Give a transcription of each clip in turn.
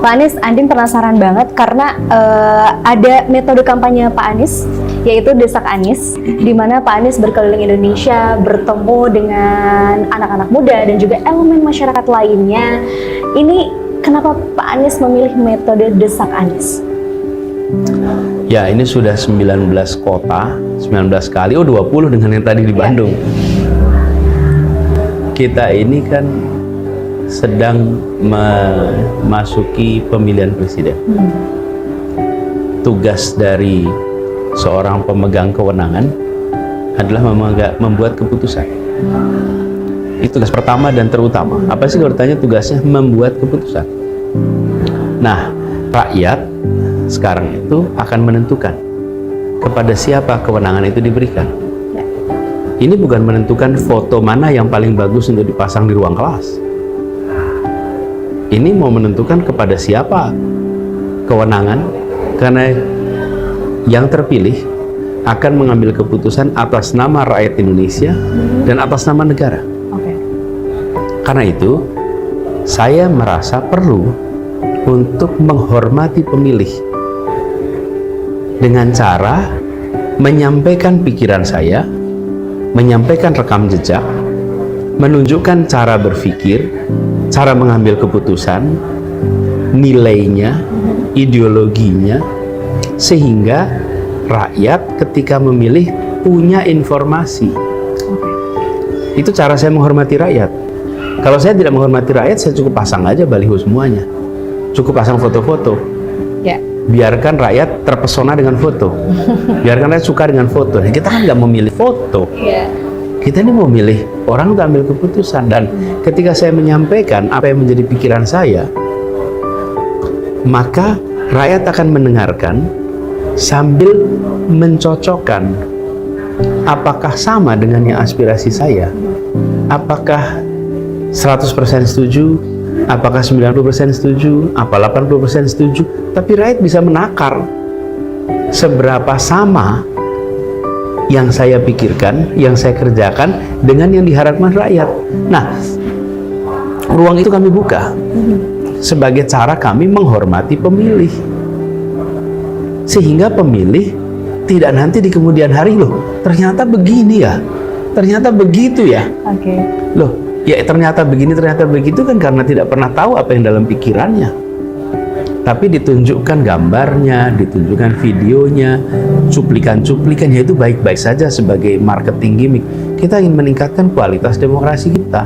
Pak Anies, Andin penasaran banget karena ada metode kampanye Pak Anies, yaitu Desak Anies, di mana Pak Anies berkeliling Indonesia, bertemu dengan anak-anak muda dan juga elemen masyarakat lainnya. Ini kenapa Pak Anies memilih metode Desak Anies? Ya, ini sudah 19 kota, 19 kali, 20 dengan yang tadi di Bandung. Kita ini kan sedang memasuki pemilihan presiden. Tugas dari seorang pemegang kewenangan adalah membuat keputusan. Itu tugas pertama dan terutama. Apa sih kalau ditanya tugasnya? Membuat keputusan. Nah, rakyat sekarang itu akan menentukan kepada siapa kewenangan itu diberikan. Ini bukan menentukan foto mana yang paling bagus untuk dipasang di ruang kelas. Ini mau menentukan kepada siapa kewenangan, karena yang terpilih akan mengambil keputusan atas nama rakyat Indonesia dan atas nama negara. Karena itu, saya merasa perlu untuk menghormati pemilih dengan cara menyampaikan pikiran saya, menyampaikan rekam jejak, menunjukkan cara berpikir, cara mengambil keputusan, nilainya, ideologinya, sehingga rakyat ketika memilih punya informasi. Itu cara saya menghormati rakyat. Kalau saya tidak menghormati rakyat, saya cukup pasang aja baliho semuanya, cukup pasang foto-foto. Biarkan rakyat terpesona dengan foto, biarkan rakyat suka dengan foto. Kita kan nggak memilih foto. Kita ini mau milih orang untuk ambil keputusan. Dan ketika saya menyampaikan apa yang menjadi pikiran saya, maka rakyat akan mendengarkan sambil mencocokkan apakah sama dengan yang aspirasi saya, apakah 100% setuju, apakah 90% setuju, apa 80% setuju. Tapi rakyat bisa menakar seberapa sama yang saya pikirkan, yang saya kerjakan dengan yang diharapkan rakyat. Nah, ruang itu kami buka sebagai cara kami menghormati pemilih, sehingga pemilih tidak nanti di kemudian hari, loh ternyata begini ya, ternyata begitu ya. Loh ya, ternyata begini, ternyata begitu kan karena tidak pernah tahu apa yang dalam pikirannya. Tapi ditunjukkan gambarnya, ditunjukkan videonya, cuplikan-cuplikan, ya itu baik-baik saja sebagai marketing gimmick. Kita ingin meningkatkan kualitas demokrasi kita.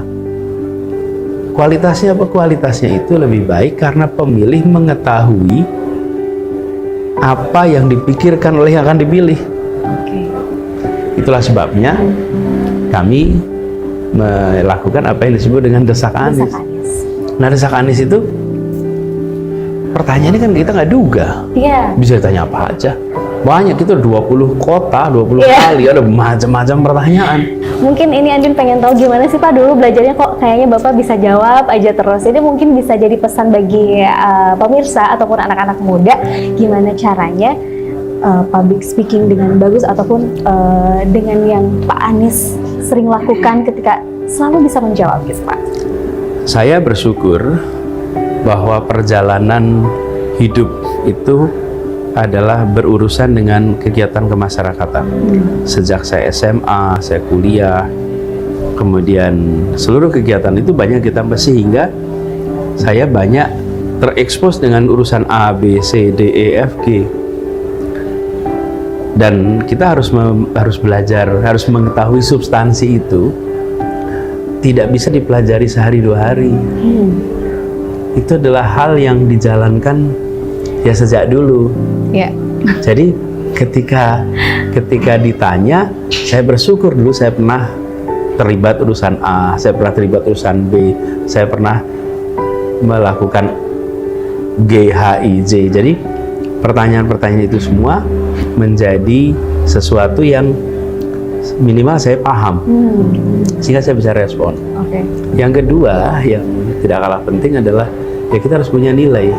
Kualitasnya apa? Kualitasnya itu lebih baik karena pemilih mengetahui apa yang dipikirkan oleh yang akan dipilih. Itulah sebabnya kami melakukan apa yang disebut dengan Desak Anies. Nah, Desak Anies itu pertanyaannya kan kita nggak duga. Bisa ditanya apa aja. Banyak, itu 20 kota, 20 kali, ada macam-macam pertanyaan. Mungkin ini Andin pengen tahu gimana sih Pak dulu belajarnya, kok kayaknya Bapak bisa jawab aja terus. Ini mungkin bisa jadi pesan bagi pemirsa ataupun anak-anak muda, gimana caranya public speaking dengan bagus ataupun dengan yang Pak Anies sering lakukan ketika selalu bisa menjawab gitu Pak. Saya bersyukur bahwa perjalanan hidup itu adalah berurusan dengan kegiatan kemasyarakatan. Sejak saya SMA, saya kuliah, kemudian seluruh kegiatan itu banyak kita sehingga saya banyak terekspos dengan urusan A, B, C, D, E, F, G. Dan kita harus belajar, harus mengetahui substansi itu. Tidak bisa dipelajari sehari dua hari. Itu adalah hal yang dijalankan ya sejak dulu. Jadi ketika ditanya, saya bersyukur dulu saya pernah terlibat urusan A, saya pernah terlibat urusan B, saya pernah melakukan G, H, I, J. Jadi pertanyaan-pertanyaan itu semua menjadi sesuatu yang minimal saya paham, sehingga saya bisa respon. Yang kedua, yang tidak kalah penting adalah ya kita harus punya nilai,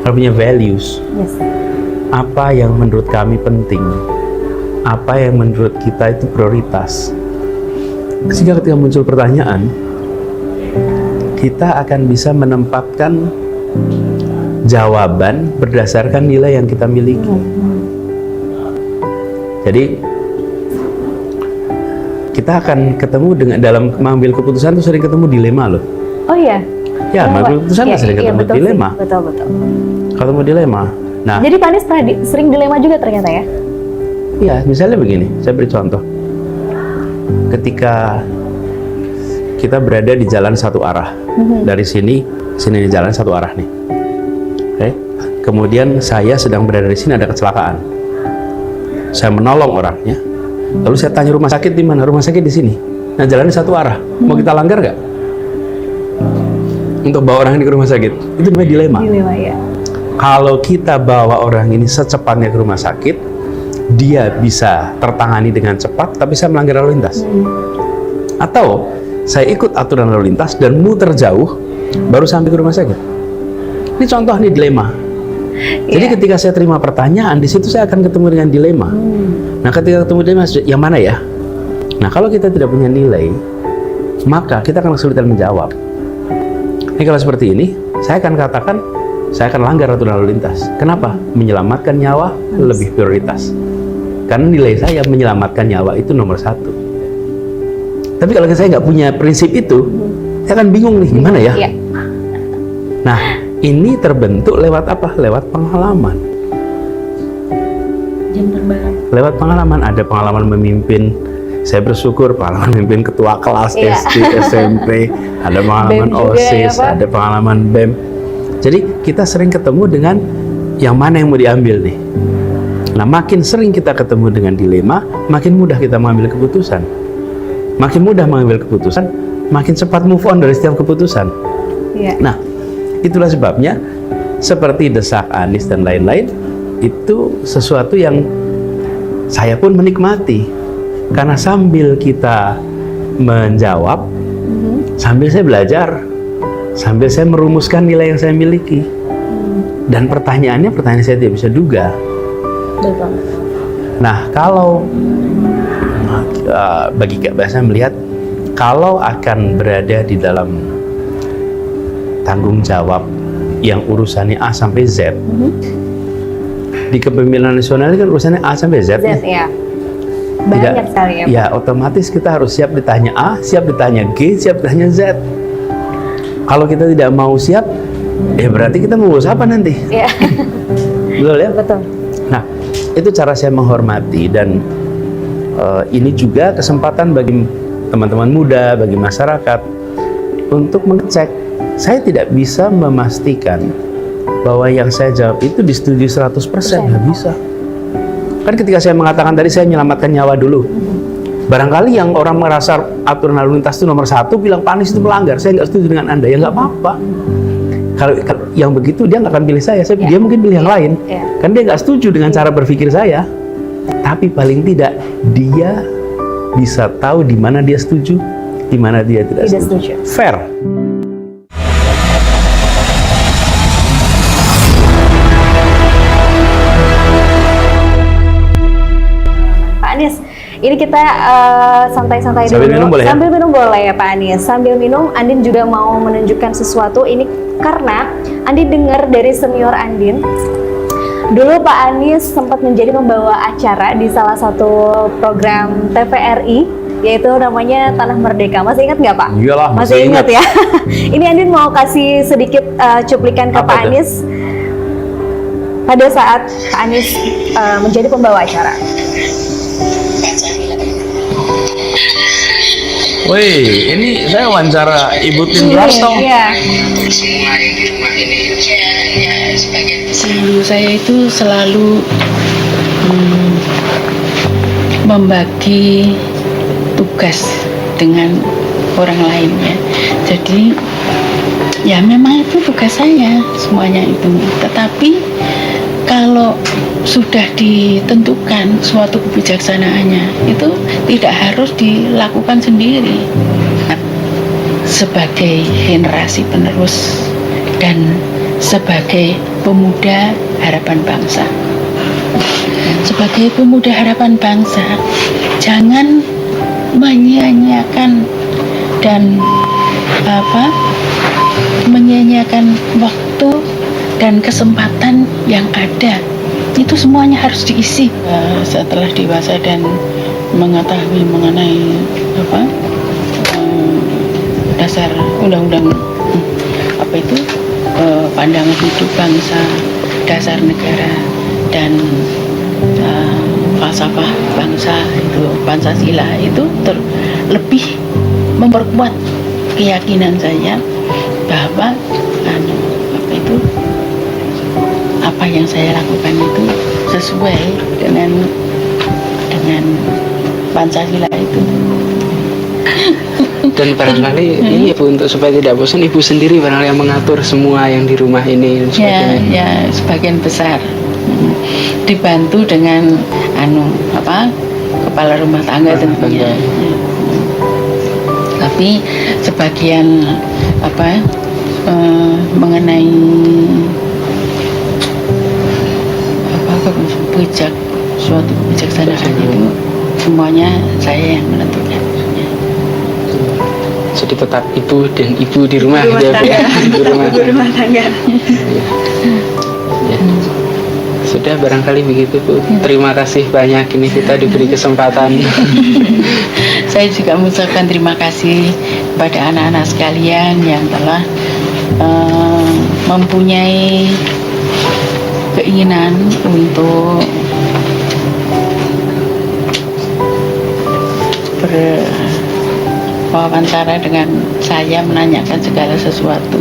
harus punya values. Apa yang menurut kami penting, apa yang menurut kita itu prioritas. Sehingga ketika muncul pertanyaan, kita akan bisa menempatkan jawaban berdasarkan nilai yang kita miliki. Jadi kita akan ketemu dengan dalam mengambil keputusan itu sering ketemu dilema loh. Oh iya. Ya, mengambil keputusan Iya, sering ketemu betul dilema. sih. Betul. Ketemu dilema. Nah, Jadi Pak Anies pernah sering dilema juga ternyata ya? ya misalnya begini, saya beri contoh. Ketika kita berada di jalan satu arah, dari sini di jalan satu arah nih. Oke. Kemudian saya sedang berada di sini, ada kecelakaan. Saya menolong orangnya. Lalu saya tanya rumah sakit di mana? Rumah sakit di sini. Nah, jalannya satu arah. Mau kita langgar nggak? Untuk bawa orang ini ke rumah sakit. Itu namanya dilema. Dilema ya. Kalau kita bawa orang ini secepatnya ke rumah sakit, dia bisa tertangani dengan cepat, tapi saya melanggar lalu lintas. Atau saya ikut aturan lalu lintas dan muter jauh, baru sampai ke rumah sakit. Ini contoh nih dilema. Jadi ketika saya terima pertanyaan, di situ saya akan ketemu dengan dilema. Nah, ketika ketemu dilema, yang mana ya? Nah, kalau kita tidak punya nilai, maka kita akan kesulitan menjawab. Ini kalau seperti ini, saya akan katakan, saya akan langgar aturan lalu lintas. Kenapa? Menyelamatkan nyawa lebih prioritas. Karena nilai saya menyelamatkan nyawa itu nomor 1. Tapi kalau saya nggak punya prinsip itu, saya akan bingung nih, gimana ya? Iya. Nah, ini terbentuk lewat apa? Lewat pengalaman. Jam terbang. Lewat pengalaman, ada pengalaman memimpin. Saya bersyukur pengalaman memimpin ketua kelas SD, SMP, ada pengalaman BEM juga OSIS, ya, Pak? ada pengalaman BEM. Jadi kita sering ketemu dengan yang mana yang mau diambil nih. Nah, makin sering kita ketemu dengan dilema, makin mudah kita mengambil keputusan. Makin mudah mengambil keputusan, makin cepat move on dari setiap keputusan. Iya. Nah, itulah sebabnya seperti desak Anies dan lain-lain, itu sesuatu yang saya pun menikmati. Karena sambil kita menjawab, sambil saya belajar, sambil saya merumuskan nilai yang saya miliki. Dan pertanyaan saya tidak bisa duga. Betul. Nah, kalau bagi saya melihat, kalau akan berada di dalam tanggung jawab yang urusannya A sampai Z, di kepemimpinan nasional ini kan urusannya A sampai Z. Z ya. Banyak sekali ya. Ya, otomatis kita harus siap ditanya A, siap ditanya G, siap ditanya Z. Kalau kita tidak mau siap, berarti kita mau ngurus apa nanti? Iya. Betul ya? Betul. Nah, itu cara saya menghormati, dan ini juga kesempatan bagi teman-teman muda, bagi masyarakat untuk mengecek. Saya tidak bisa memastikan bahwa yang saya jawab itu disetujui 100%, nggak bisa. Kan ketika saya mengatakan tadi saya menyelamatkan nyawa dulu, barangkali yang orang merasa aturan lalu lintas itu nomor 1 bilang Pak Anies itu melanggar, saya nggak setuju dengan Anda, ya nggak apa-apa. Kalau yang begitu dia nggak akan pilih saya, dia mungkin pilih yang lain, kan dia nggak setuju dengan cara berpikir saya. Tapi paling tidak dia bisa tahu di mana dia setuju, di mana dia tidak setuju. Fair. Pak Anies, ini kita santai-santai dulu. Sambil minum boleh ya? Sambil minum boleh ya Pak Anies. Sambil minum, Andin juga mau menunjukkan sesuatu. Ini karena Andin dengar dari senior Andin. Dulu Pak Anies sempat menjadi pembawa acara di salah satu program TVRI, yaitu namanya Tanah Merdeka. Masih ingat nggak Pak? Iyalah, masih ingat ya. Ini Andin mau kasih sedikit cuplikan ke Apa Pak itu? Anies pada saat Pak Anies menjadi pembawa acara. Wih, ini saya wawancara Ibu Tin Soeharto. Iya. Semua yang di rumah ini ibu saya itu selalu membagi tugas dengan orang lainnya. Jadi ya memang itu tugas saya semuanya itu. Tetapi kalau sudah ditentukan suatu kebijaksanaannya itu tidak harus dilakukan sendiri. Sebagai generasi penerus dan sebagai pemuda harapan bangsa. Sebagai pemuda harapan bangsa, jangan menyia-nyiakan dan menyia-nyiakan waktu dan kesempatan yang ada itu semuanya harus diisi. Setelah dewasa dan mengetahui mengenai dasar undang-undang pandangan hidup bangsa, dasar negara, dan falsafah bangsa itu, Pancasila itu lebih memperkuat keyakinan saya bahwa apa yang saya lakukan itu sesuai dengan Pancasila itu. Dan barangkali ini Bu, untuk supaya tidak bosan, Ibu sendiri barangkali yang mengatur semua yang di rumah ini dan sebagainya. Ya, sebagian besar dibantu dengan kepala rumah tangga tentunya. Tapi sebagian mengenai suatu kebijaksanaan itu semuanya saya yang menentukan. Jadi tetap ibu dan ibu di rumah, gitu ya, Bu, ya? Ibu rumah tangga. Ya. Sudah barangkali begitu, Bu. Terima kasih banyak, ini kita diberi kesempatan. Saya juga mengucapkan terima kasih kepada anak-anak sekalian yang telah mempunyai keinginan untuk berwawancara dengan saya, menanyakan segala sesuatu.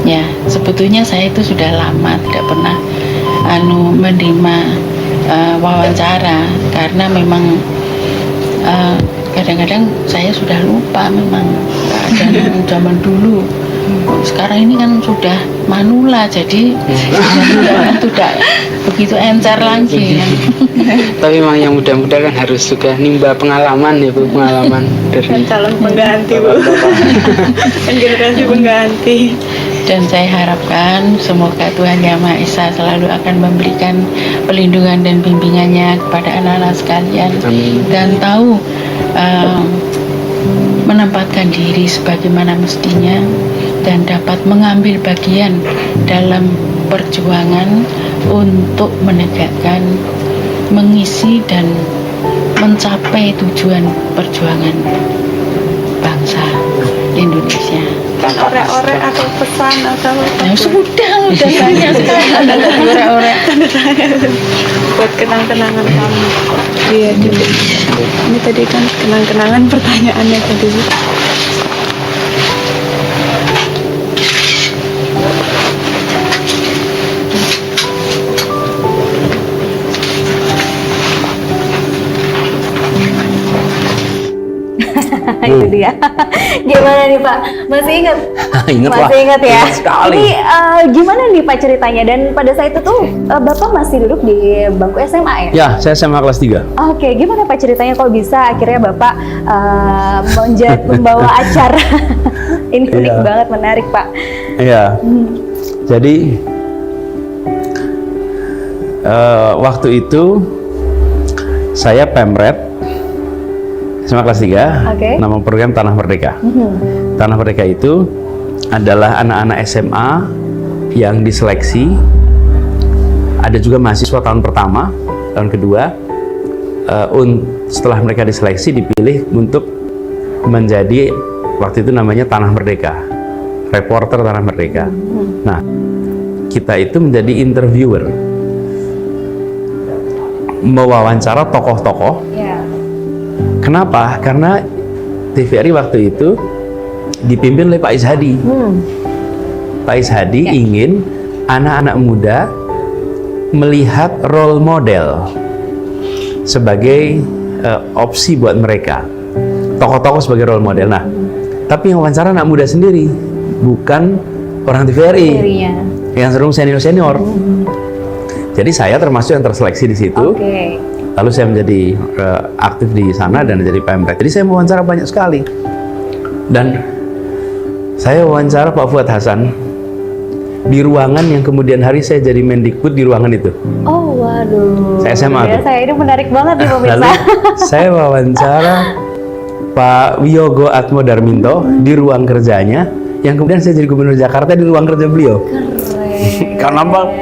Ya, sebetulnya saya itu sudah lama tidak pernah menerima wawancara, karena memang kadang-kadang saya sudah lupa memang keadaan zaman dulu. Sekarang ini kan sudah manula, jadi tidak begitu encer lagi. Tapi memang yang muda-muda kan harus juga nimba pengalaman ya, Bu, pengalaman dari calon pengganti, Bu. Kan generasi pengganti. Dan saya harapkan semoga Tuhan Yang Maha Esa selalu akan memberikan perlindungan dan bimbingannya kepada anak-anak sekalian. Amin. Dan tahu menempatkan diri sebagaimana mestinya dan dapat mengambil bagian dalam perjuangan untuk menegakkan, mengisi dan mencapai tujuan perjuangan bangsa Indonesia. Orek-orek atau pesan atau Sudah banyak sekali orek-orek buat kenang-kenangan kamu. Iya, ini tadi kan kenang-kenangan pertanyaannya tadi. Itu dia. Gimana nih Pak? Masih ingat? Ingat lah. Masih ingat ya? Ingat sekali. Ini gimana nih Pak ceritanya? Dan pada saat itu tuh Bapak masih duduk di bangku SMA ya? Ya, saya SMA kelas 3. Oke, gimana Pak ceritanya kok bisa akhirnya Bapak membawa acara? Ini unik Iya. banget, menarik Pak. Iya. Jadi waktu itu saya pemret SMA kelas 3, Oke. nama program Tanah Merdeka. Tanah Merdeka itu adalah anak-anak SMA yang diseleksi. Ada juga mahasiswa tahun pertama, tahun kedua. Setelah mereka diseleksi, dipilih untuk menjadi, waktu itu namanya Tanah Merdeka, reporter Tanah Merdeka. Nah, kita itu menjadi interviewer, mewawancara tokoh-tokoh. Ya. Kenapa? Karena TVRI waktu itu dipimpin oleh Pak Ishadi. Pak Ishadi ingin anak-anak muda melihat role model sebagai opsi buat mereka. Tokoh-tokoh sebagai role model. Nah, tapi yang wawancara anak muda sendiri, bukan orang TVRI. Yang seru senior-senior. Jadi saya termasuk yang terseleksi di situ. Oke. Lalu saya menjadi aktif di sana dan menjadi pemret. Jadi saya mewawancara banyak sekali. Dan saya wawancara Pak Fuad Hasan di ruangan yang kemudian hari saya jadi Mendikbud di ruangan itu. Oh waduh. Saya SMA tuh. Saya ini menarik banget nih pemirsa. Lalu saya wawancara Pak Wiyogo Atmo Darminto di ruang kerjanya, yang kemudian saya jadi Gubernur Jakarta di ruang kerja beliau. Keren.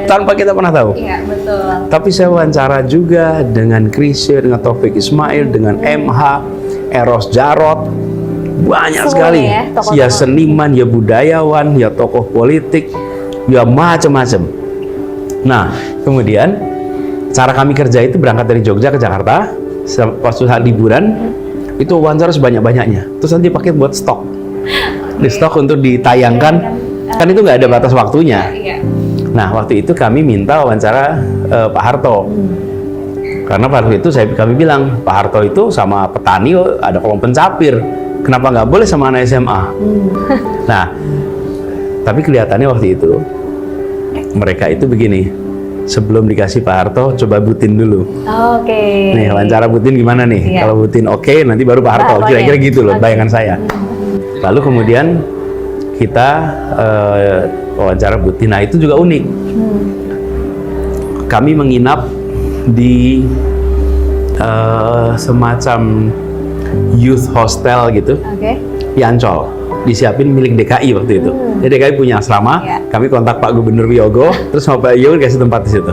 tanpa kita pernah tahu. Iya, betul. Tapi saya wawancara juga dengan Krisye, dengan Taufik Ismail, dengan MH, Eros Jarot, banyak Semua sekali. ya, tokoh-tokoh. Ya seniman, ya budayawan, ya tokoh politik, ya macam-macam. Nah, kemudian cara kami kerja itu berangkat dari Jogja ke Jakarta, pas saat liburan, itu wawancara sebanyak-banyaknya. Terus nanti pakai buat stok. Di stok untuk ditayangkan, kan itu nggak ada batas waktunya. Iya. Nah, waktu itu kami minta wawancara Pak Harto. Karena pada waktu itu kami bilang, Pak Harto itu sama petani ada kolom pencapir. Kenapa nggak boleh sama anak SMA? Nah, tapi kelihatannya waktu itu mereka itu begini, sebelum dikasih Pak Harto, coba Butin dulu. Oke. Nih, wawancara Butin gimana nih? Iya. Kalau Butin oke, nanti baru Pak Harto. Kira-kira gitu loh, bayangan saya. Lalu kemudian kita wawancara Butin. Nah, itu juga unik. Kami menginap di semacam youth hostel gitu. Oke. Di Ancol, disiapin milik DKI waktu itu. Jadi DKI punya asrama, Iya. kami kontak Pak Gubernur Wiyogo, terus sama Pak Wiyogo dikasih tempat di situ.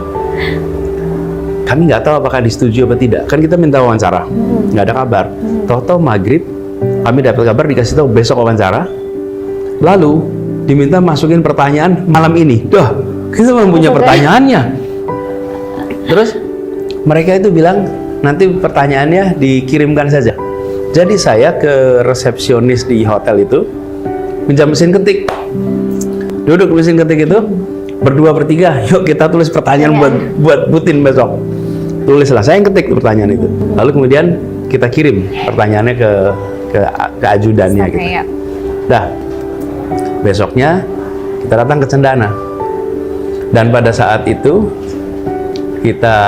Kami nggak tahu apakah disetujui apa tidak. Kan kita minta wawancara, nggak ada kabar. Toto maghrib, kami dapat kabar dikasih tahu besok wawancara. Lalu diminta masukin pertanyaan malam ini. Dah, kita belum punya pertanyaannya. Terus mereka itu bilang nanti pertanyaannya dikirimkan saja. Jadi saya ke resepsionis di hotel itu, pinjam mesin ketik. Duduk di mesin ketik itu, berdua bertiga, yuk kita tulis pertanyaan buat Butin besok. Tulislah, saya yang ketik pertanyaan itu. Lalu kemudian kita kirim pertanyaannya ke ajudannya gitu. Iya. Dah, besoknya kita datang ke Cendana. Dan pada saat itu kita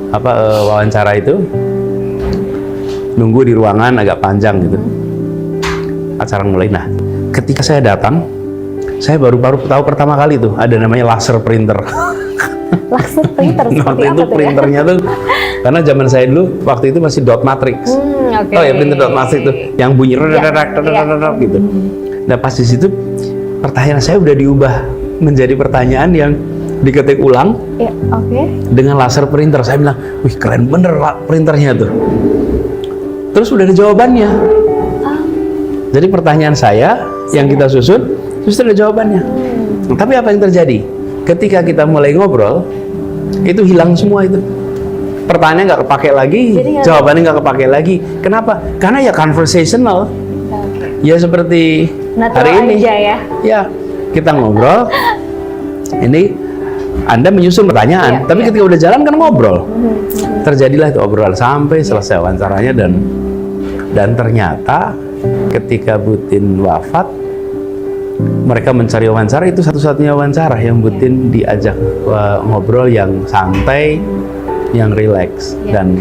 wawancara itu nunggu di ruangan agak panjang gitu. Acara mulai. Nah, ketika saya datang, saya baru tahu pertama kali tuh ada namanya laser printer. Laser printer seperti Waktu apa itu tuh ya? printernya tuh, karena zaman saya dulu waktu itu masih dot matrix. Oke. Oh ya, printer dot matrix itu yang bunyi Iya. gitu. Nah, pas di situ pertanyaan saya udah diubah menjadi pertanyaan yang diketik ulang Iya, oke. dengan laser printer. Saya bilang, wih keren bener printernya tuh. Terus udah ada jawabannya. Jadi pertanyaan saya yang kita susun, terus ada jawabannya. Tapi apa yang terjadi? Ketika kita mulai ngobrol, itu hilang semua itu. Pertanyaannya nggak kepake lagi, Jadi jawabannya nggak kepake lagi. Kenapa? Karena ya conversational. Oke. Ya seperti Natural hari ini. aja ya. Ya, kita ngobrol. Ini Anda menyusun pertanyaan, Iya, tapi iya. ketika udah jalan kan ngobrol. Terjadilah itu obrolan sampai selesai wawancaranya dan ternyata ketika Butin wafat, mereka mencari wawancara, itu satu-satunya wawancara yang Butin diajak ngobrol yang santai, yang rileks. Dan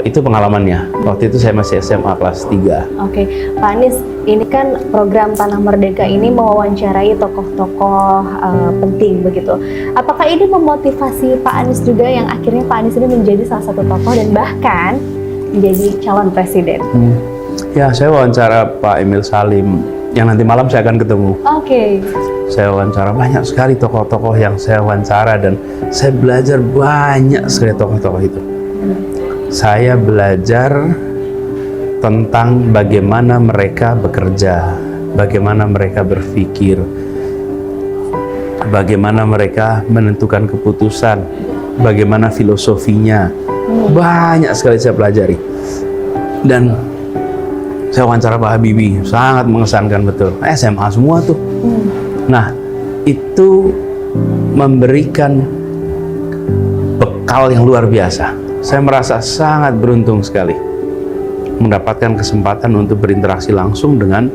itu pengalamannya. Waktu itu saya masih SMA kelas 3. Oke, Pak Anies, ini kan program Tanah Merdeka ini mewawancarai tokoh-tokoh penting begitu. Apakah ini memotivasi Pak Anies juga yang akhirnya Pak Anies ini menjadi salah satu tokoh dan bahkan menjadi calon presiden? Ya, saya wawancara Pak Emil Salim, yang nanti malam saya akan ketemu. Oke. Saya wawancara banyak sekali tokoh-tokoh yang saya wawancara dan saya belajar banyak sekali tokoh-tokoh itu. Saya belajar tentang bagaimana mereka bekerja, bagaimana mereka berpikir, bagaimana mereka menentukan keputusan, bagaimana filosofinya. Banyak sekali saya pelajari. Dan saya wawancara Pak Habibie, sangat mengesankan betul. SMA semua tuh. Nah, itu memberikan bekal yang luar biasa. Saya merasa sangat beruntung sekali mendapatkan kesempatan untuk berinteraksi langsung dengan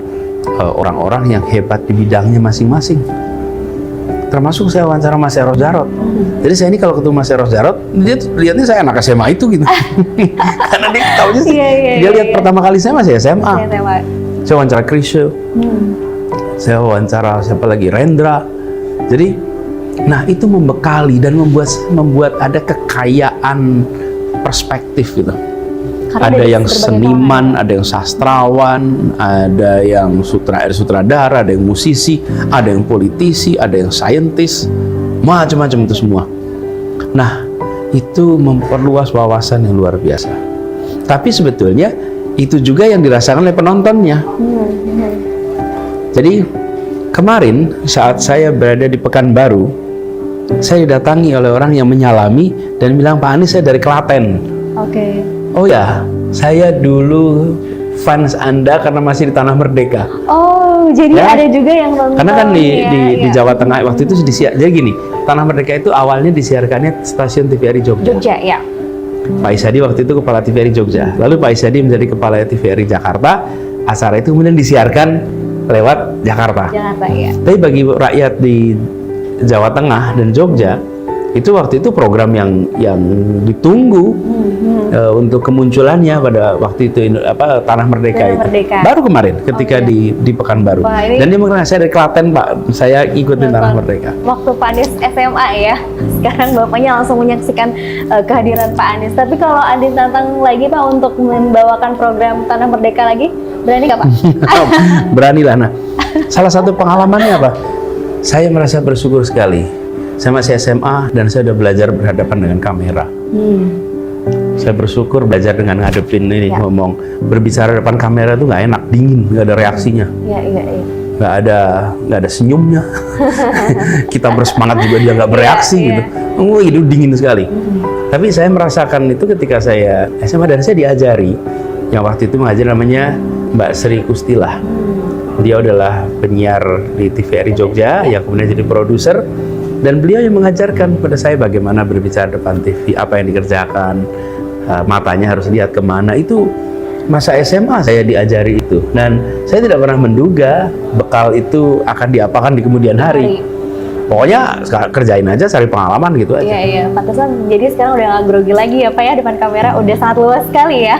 orang-orang yang hebat di bidangnya masing-masing. Termasuk saya wawancara Mas Eros Jarot. Jadi saya ini kalau ketemu Mas Eros Jarot, dia lihatnya saya anak SMA itu gitu. Karena dia tahunya sih, dia lihat pertama kali saya masih SMA. Saya wawancara Krisye, saya wawancara siapa lagi, Rendra. Jadi, nah itu membekali dan membuat ada kekayaan perspektif gitu. Karena ada dari yang berbagai seniman, ada yang sastrawan, ada yang sutradara, ada yang musisi, ada yang politisi, ada yang saintis, macam-macam itu semua. Nah, itu memperluas wawasan yang luar biasa. Tapi sebetulnya itu juga yang dirasakan oleh penontonnya. Jadi kemarin saat saya berada di Pekanbaru, saya didatangi oleh orang yang menyalami dan bilang, Pak Anies, saya dari Klaten. Oke. Oh ya, saya dulu fans Anda karena masih di Tanah Merdeka. Oh, jadi Ya. ada juga yang nonton. Karena kan di ya. Jawa Tengah waktu itu jadi gini, Tanah Merdeka itu awalnya disiarkannya stasiun TVRI Jogja. Jogja, ya. Pak Isadi waktu itu kepala TVRI Jogja. Lalu Pak Isadi menjadi kepala TVRI Jakarta. Acara itu kemudian disiarkan lewat Jakarta. Jakarta, ya. Tapi bagi rakyat di Jawa Tengah dan Jogja, itu waktu itu program yang ditunggu untuk kemunculannya pada waktu itu Tanah Merdeka Tanah itu. Merdeka. Baru kemarin ketika di Pekanbaru. Wah, ini- Dan dia mengatakan, saya dari Klaten, Pak. Saya ikutin Tanah Merdeka. Waktu Pak Anies SMA ya, sekarang bapaknya langsung menyaksikan kehadiran Pak Anies. Tapi kalau Anies datang lagi Pak untuk membawakan program Tanah Merdeka lagi, berani nggak Pak? Beranilah. Nah, salah satu pengalamannya apa? Saya merasa bersyukur sekali. Saya masih SMA dan saya udah belajar berhadapan dengan kamera. Saya bersyukur belajar dengan ngadepin ini, Ya. ngomong, berbicara depan kamera tuh nggak enak, dingin, nggak ada reaksinya, Iya, iya, iya. nggak ada senyumnya. Kita bersemangat juga dia nggak bereaksi Iya, gitu. Oh, itu dingin sekali. Tapi saya merasakan itu ketika saya SMA dan saya diajari, yang waktu itu mengajar namanya Mbak Sri Kustilah. Dia adalah penyiar di TVRI Jogja yang kemudian jadi produser, dan beliau yang mengajarkan pada saya bagaimana berbicara depan TV, apa yang dikerjakan, matanya harus lihat kemana. Itu masa SMA saya diajari itu, dan saya tidak pernah menduga bekal itu akan diapakan di kemudian hari. Pokoknya kerjain aja, cari pengalaman gitu aja. Iya, iya. Pantesan jadi sekarang udah nggak grogi lagi ya Pak ya, depan kamera udah sangat luas sekali ya.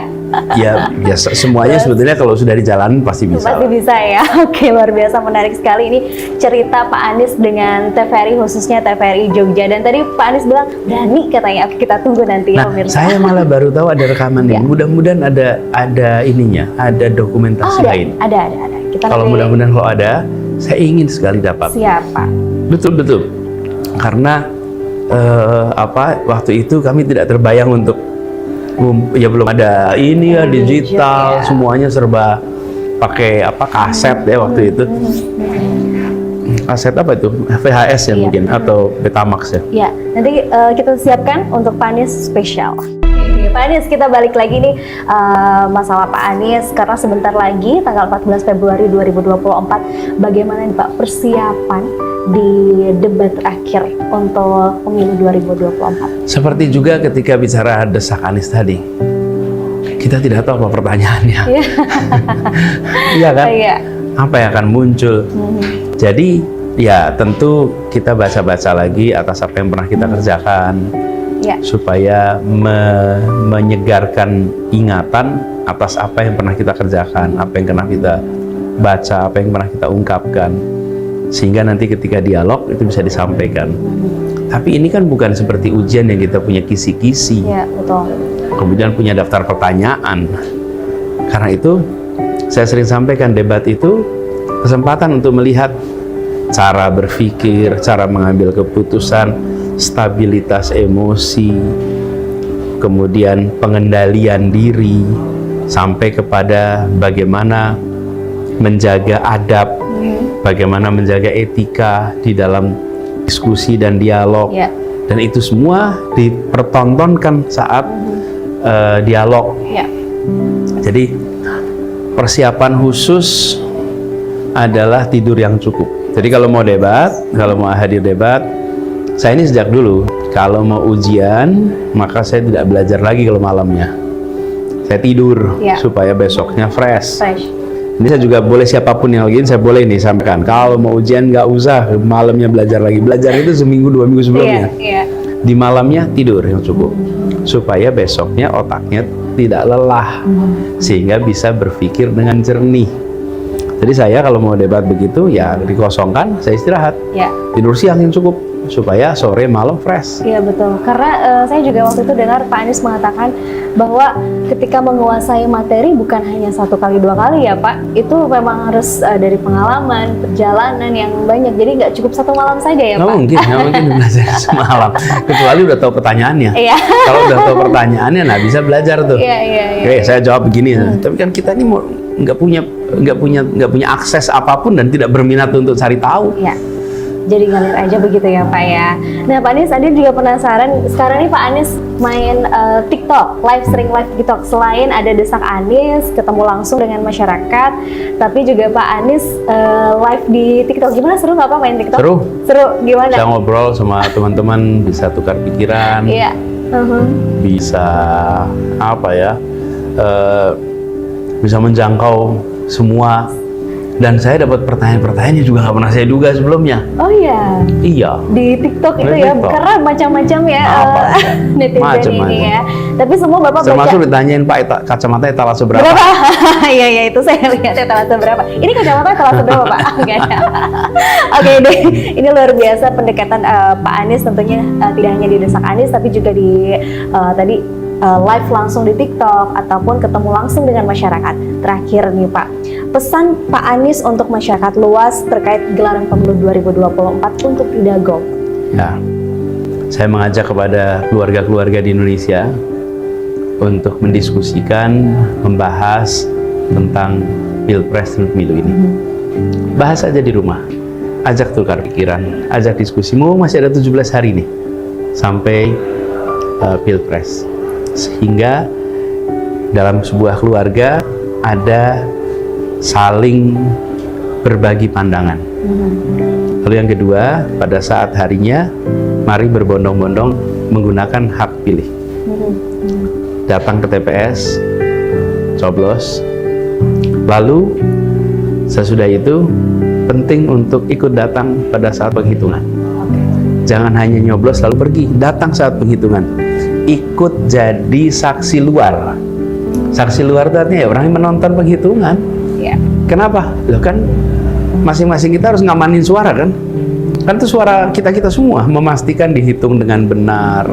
Ya, biasa semuanya sebetulnya kalau sudah dijalanin pasti bisa. Pasti bisa ya. Oke, luar biasa menarik sekali ini cerita Pak Anies dengan TVRI, khususnya TVRI Jogja. Dan tadi Pak Anies bilang berani katanya. Oke, kita tunggu nanti ya Nah, pemirsa. saya malah baru tahu ada rekaman Ya. ini. Mudah-mudahan ada ininya, ada dokumentasi ada, lain. ada. Kita Kalau nanti mudah-mudahan kalau ada, saya ingin sekali dapat. siapa? Betul. Karena waktu itu kami tidak terbayang untuk ya belum ada ini ya digital, ya. semuanya serba pakai kaset ya waktu itu. Kaset apa itu? VHS ya Iya. mungkin atau Betamax ya. Ya, nanti kita siapkan untuk Pak Anies spesial. Oke, Pak Anies, kita balik lagi nih masalah Pak Anies, karena sebentar lagi tanggal 14 Februari 2024, bagaimana nih Pak persiapan di debat terakhir untuk pemilu 2024? Seperti juga ketika bicara desak Anies tadi, kita tidak tahu apa pertanyaannya. Iya. Iya kan? Iya. Apa yang akan muncul? Jadi ya tentu kita baca-baca lagi atas apa yang pernah kita kerjakan, Ya. supaya menyegarkan ingatan atas apa yang pernah kita kerjakan, apa yang pernah kita baca, apa yang pernah kita ungkapkan, sehingga nanti ketika dialog itu bisa disampaikan. Tapi ini kan bukan seperti ujian yang kita punya kisi-kisi, Ya, betul. kemudian punya daftar pertanyaan. Karena itu saya sering sampaikan, debat itu kesempatan untuk melihat cara berpikir, cara mengambil keputusan, stabilitas emosi, kemudian pengendalian diri, sampai kepada bagaimana menjaga adab, bagaimana menjaga etika di dalam diskusi dan dialog. Ya. Dan itu semua dipertontonkan saat dialog. Ya. Jadi persiapan khusus adalah tidur yang cukup. Jadi kalau mau debat, kalau mau hadir debat, saya ini sejak dulu kalau mau ujian, maka saya tidak belajar lagi kalau malamnya. Saya tidur Ya. supaya besoknya fresh. Fresh. Ini saya juga boleh, siapapun yang lagi, saya boleh nih sampaikan. Kalau mau ujian nggak usah malamnya belajar lagi. Belajar itu seminggu 2 minggu sebelumnya. Iya. Di malamnya tidur yang cukup, supaya besoknya otaknya tidak lelah, sehingga bisa berpikir dengan jernih. Jadi saya kalau mau debat begitu ya dikosongkan, saya istirahat. Ya. Tidur siang yang cukup supaya sore malam fresh. Iya betul, karena saya juga waktu itu dengar Pak Anies mengatakan bahwa ketika menguasai materi bukan hanya 1 kali 2 kali ya Pak, itu memang harus dari pengalaman, perjalanan yang banyak, jadi nggak cukup 1 malam saja ya Pak? Nggak mungkin belajar semalam, kecuali udah tahu pertanyaannya. Iya. Kalau udah tahu pertanyaannya, nah bisa belajar tuh. Iya. Oke, saya jawab begini. Tapi kan kita ini nggak punya akses apapun dan tidak berminat untuk cari tahu. Iya. Jadi ngalir aja begitu ya Pak ya. Nah Pak Anies, Adi juga penasaran, sekarang nih Pak Anies main TikTok, sering live TikTok. Selain ada Desak Anies, ketemu langsung dengan masyarakat, tapi juga Pak Anies live di TikTok. Gimana, seru nggak Pak main TikTok? Seru. Seru, gimana? Bisa ngobrol sama teman-teman, bisa tukar pikiran, Iya. bisa apa ya, bisa menjangkau semua. Dan saya dapat pertanyaan-pertanyaan yang juga nggak pernah saya duga sebelumnya. Oh iya. Iya. Di TikTok itu Di ya, TikTok. karena macam-macam ya Apa? netizen Macam-macam. ini ya. Tapi semua Bapak Termasuk baca. ditanyain Pak, kacamata etalase berapa? Berapa? Iya itu saya lihat etalase berapa. Ini kacamata etalase berapa Pak? Enggak ada. Oke deh, ini luar biasa pendekatan Pak Anies tentunya tidak hanya di Desak Anies tapi juga di tadi live langsung di TikTok ataupun ketemu langsung dengan masyarakat. Terakhir nih Pak, pesan Pak Anies untuk masyarakat luas terkait gelaran pemilu 2024 untuk tidak golput. Ya, saya mengajak kepada keluarga-keluarga di Indonesia untuk mendiskusikan, membahas tentang Pilpres dan Pemilu ini. Bahas aja di rumah, ajak tukar pikiran, ajak diskusi. Masih ada 17 hari nih sampai Pilpres, sehingga dalam sebuah keluarga ada saling berbagi pandangan. Lalu yang kedua, pada saat harinya, mari berbondong-bondong menggunakan hak pilih. Datang ke TPS, coblos. Lalu sesudah itu penting untuk ikut datang pada saat penghitungan. Jangan hanya nyoblos lalu pergi, datang saat penghitungan. Ikut jadi saksi luar. Saksi luar itu artinya ya orang yang menonton penghitungan. Ya. Kenapa? Loh kan masing-masing kita harus ngamanin suara kan? Kan itu suara kita-kita semua, memastikan dihitung dengan benar,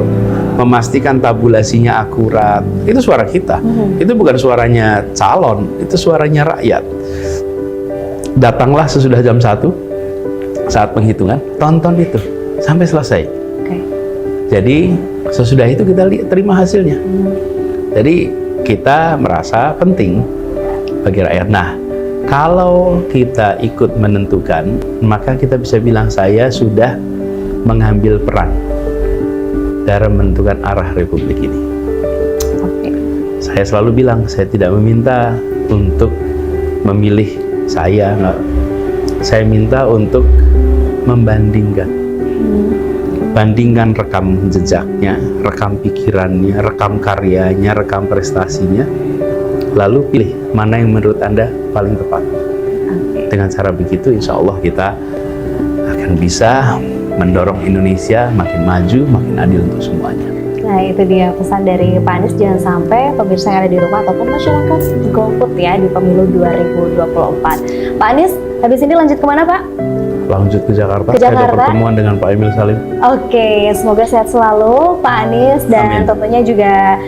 memastikan tabulasinya akurat. Itu suara kita. Itu bukan suaranya calon, itu suaranya rakyat. Datanglah sesudah jam 1 saat penghitungan, tonton itu sampai selesai. Jadi sesudah itu kita terima hasilnya. Jadi kita merasa penting bagi rakyat. Nah, kalau kita ikut menentukan, maka kita bisa bilang saya sudah mengambil peran dalam menentukan arah Republik ini. Saya selalu bilang, saya tidak meminta untuk memilih saya, enggak. Saya minta untuk membandingkan. Bandingkan rekam jejaknya, rekam pikirannya, rekam karyanya, rekam prestasinya, lalu pilih mana yang menurut Anda paling tepat. Dengan cara begitu, insya Allah kita akan bisa mendorong Indonesia makin maju, makin adil untuk semuanya. Nah itu dia pesan dari Pak Anies, jangan sampai pemirsa yang ada di rumah ataupun masyarakat golput ya di pemilu 2024. Pak Anies, habis ini lanjut kemana Pak? Lanjut ke Jakarta, Ke Jakarta. ada pertemuan dengan Pak Emil Salim. Oke, semoga sehat selalu Pak Anies dan Amin. tentunya juga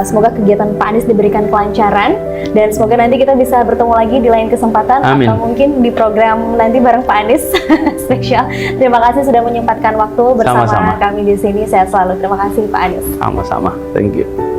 semoga kegiatan Pak Anies diberikan kelancaran dan semoga nanti kita bisa bertemu lagi di lain kesempatan. Amin. Atau mungkin di program nanti bareng Pak Anies spesial. Terima kasih sudah menyempatkan waktu bersama Sama-sama. kami di sini. Sehat selalu. Terima kasih Pak Anies. Sama-sama, thank you.